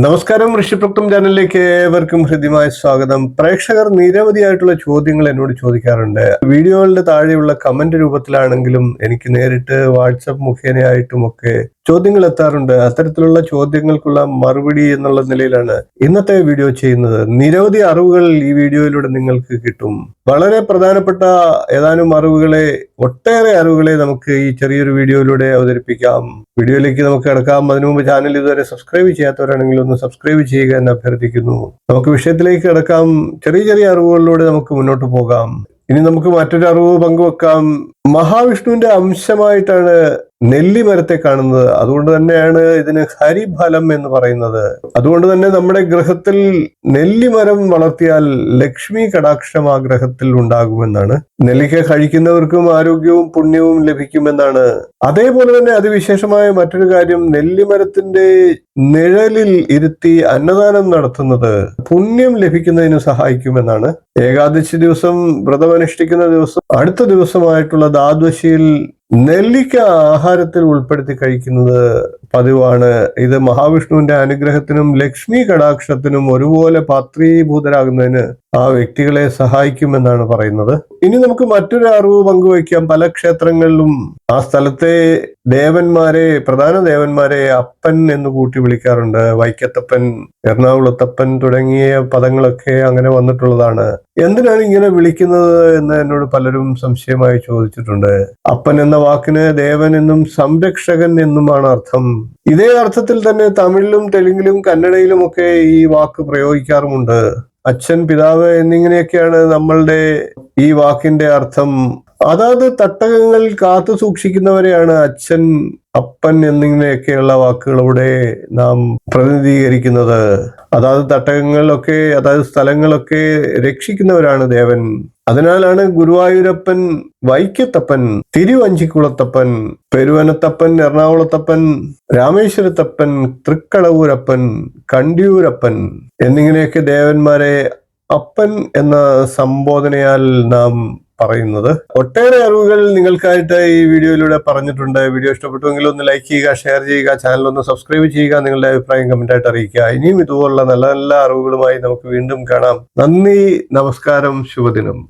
നമസ്കാരം, ഋഷിപ്രക്തം ചാനലിലേക്ക് ഏവർക്കും ഹൃദ്യമായ സ്വാഗതം. പ്രേക്ഷകർ നിരവധിയായിട്ടുള്ള ചോദ്യങ്ങൾ എന്നോട് ചോദിക്കാറുണ്ട്. വീഡിയോകളുടെ താഴെയുള്ള കമന്റ് രൂപത്തിലാണെങ്കിലും എനിക്ക് നേരിട്ട് വാട്സപ്പ് മുഖേനയായിട്ടുമൊക്കെ ചോദ്യങ്ങൾ എത്താറുണ്ട്. അത്തരത്തിലുള്ള ചോദ്യങ്ങൾക്കുള്ള മറുപടി എന്നുള്ള നിലയിലാണ് ഇന്നത്തെ വീഡിയോ ചെയ്യുന്നത്. നിരവധി അറിവുകൾ ഈ വീഡിയോയിലൂടെ നിങ്ങൾക്ക് കിട്ടും. വളരെ പ്രധാനപ്പെട്ട ഏതാനും ഒട്ടേറെ അറിവുകളെ നമുക്ക് ഈ ചെറിയൊരു വീഡിയോയിലൂടെ അവതരിപ്പിക്കാം. വീഡിയോയിലേക്ക് നമുക്ക് കിടക്കാം. അതിനു മുമ്പ് ചാനൽ ഇതുവരെ സബ്സ്ക്രൈബ് ചെയ്യാത്തവരാണെങ്കിൽ ഒന്ന് സബ്സ്ക്രൈബ് ചെയ്യുക എന്ന് അഭ്യർത്ഥിക്കുന്നു. നമുക്ക് വിഷയത്തിലേക്ക് കിടക്കാം. ചെറിയ ചെറിയ അറിവുകളിലൂടെ നമുക്ക് മുന്നോട്ട് പോകാം. ഇനി നമുക്ക് മറ്റൊരു അറിവ് പങ്കുവെക്കാം. മഹാവിഷ്ണുവിന്റെ അംശമായിട്ടാണ് നെല്ലിമരത്തെ കാണുന്നത്. അതുകൊണ്ട് തന്നെയാണ് ഇതിന് ഹരിഫലം എന്ന് പറയുന്നത്. അതുകൊണ്ട് തന്നെ നമ്മുടെ ഗ്രഹത്തിൽ നെല്ലിമരം വളർത്തിയാൽ ലക്ഷ്മി കടാക്ഷം ആ ഗ്രഹത്തിൽ ഉണ്ടാകുമെന്നാണ്. നെല്ലിക്ക കഴിക്കുന്നവർക്കും ആരോഗ്യവും പുണ്യവും ലഭിക്കുമെന്നാണ്. അതേപോലെ തന്നെ അതിവിശേഷമായ മറ്റൊരു കാര്യം, നെല്ലിമരത്തിന്റെ നിഴലിൽ ഇരുത്തി അന്നദാനം നടത്തുന്നത് പുണ്യം ലഭിക്കുന്നതിന് സഹായിക്കുമെന്നാണ്. ഏകാദശി ദിവസം വ്രതമനുഷ്ഠിക്കുന്ന ദിവസം അടുത്ത ദിവസമായിട്ടുള്ള ദ്വാദശിയിൽ നെല്ലിക്ക ആഹാരത്തിൽ ഉൾപ്പെടുത്തി കഴിക്കുന്നത് പതിവാണ്. ഇത് മഹാവിഷ്ണുവിന്റെ അനുഗ്രഹത്തിനും ലക്ഷ്മി കടാക്ഷത്തിനും ഒരുപോലെ പാത്രീഭൂതരാകുന്നതിന് ആ വ്യക്തികളെ സഹായിക്കുമെന്നാണ് പറയുന്നത്. ഇനി നമുക്ക് മറ്റൊരു അറിവ് പങ്കുവയ്ക്കാം. പല ക്ഷേത്രങ്ങളിലും ആ സ്ഥലത്തെ പ്രധാന ദേവന്മാരെ അപ്പൻ എന്ന് കൂട്ടി വിളിക്കാറുണ്ട്. വൈക്കത്തപ്പൻ, എറണാകുളത്തപ്പൻ തുടങ്ങിയ പദങ്ങളൊക്കെ അങ്ങനെ വന്നിട്ടുള്ളതാണ്. എന്തിനാണ് ഇങ്ങനെ വിളിക്കുന്നത് എന്ന് എന്നോട് പലരും സംശയമായി ചോദിച്ചിട്ടുണ്ട്. അപ്പൻ എന്ന വാക്കിന് ദേവൻ എന്നും സംരക്ഷകൻ എന്നുമാണ് അർത്ഥം. ഇതേ അർത്ഥത്തിൽ തന്നെ തമിഴിലും തെലുങ്കിലും കന്നഡയിലും ഒക്കെ ഈ വാക്ക് പ്രയോഗിക്കാറുമുണ്ട്. അച്ഛൻ, പിതാവ് എന്നിങ്ങനെയൊക്കെയാണ് നമ്മളുടെ ഈ വാക്കിന്റെ അർത്ഥം. അതാത് തട്ടകങ്ങൾ കാത്തു സൂക്ഷിക്കുന്നവരെയാണ് അച്ഛൻ, അപ്പൻ എന്നിങ്ങനെയൊക്കെയുള്ള വാക്കുകളോടെ നാം പ്രതിനിധീകരിക്കുന്നത്. അതാത് തട്ടകങ്ങളിലൊക്കെ അതായത് സ്ഥലങ്ങളൊക്കെ രക്ഷിക്കുന്നവരാണ് ദേവൻ. അതിനാലാണ് ഗുരുവായൂരപ്പൻ, വൈക്കത്തപ്പൻ, തിരുവഞ്ചിക്കുളത്തപ്പൻ, പെരുവനത്തപ്പൻ, എറണാകുളത്തപ്പൻ, രാമേശ്വരത്തപ്പൻ, തൃക്കടവൂരപ്പൻ, കണ്ടിയൂരപ്പൻ എന്നിങ്ങനെയൊക്കെ ദേവന്മാരെ അപ്പൻ എന്ന സംബോധനയാൽ നാം പറയുന്നത്. ഒട്ടേറെ അറിവുകൾ നിങ്ങൾക്കായിട്ട് ഈ വീഡിയോയിലൂടെ പറഞ്ഞിട്ടുണ്ട്. വീഡിയോ ഇഷ്ടപ്പെട്ടുവെങ്കിൽ ഒന്ന് ലൈക്ക് ചെയ്യുക, ഷെയർ ചെയ്യുക, ചാനൽ ഒന്ന് സബ്സ്ക്രൈബ് ചെയ്യുക, നിങ്ങളുടെ അഭിപ്രായം കമന്റായിട്ട് അറിയിക്കുക. ഇനിയും ഇതുപോലുള്ള നല്ല നല്ല അറിവുകളുമായി നമുക്ക് വീണ്ടും കാണാം. നന്ദി, നമസ്കാരം, ശുഭദിനം.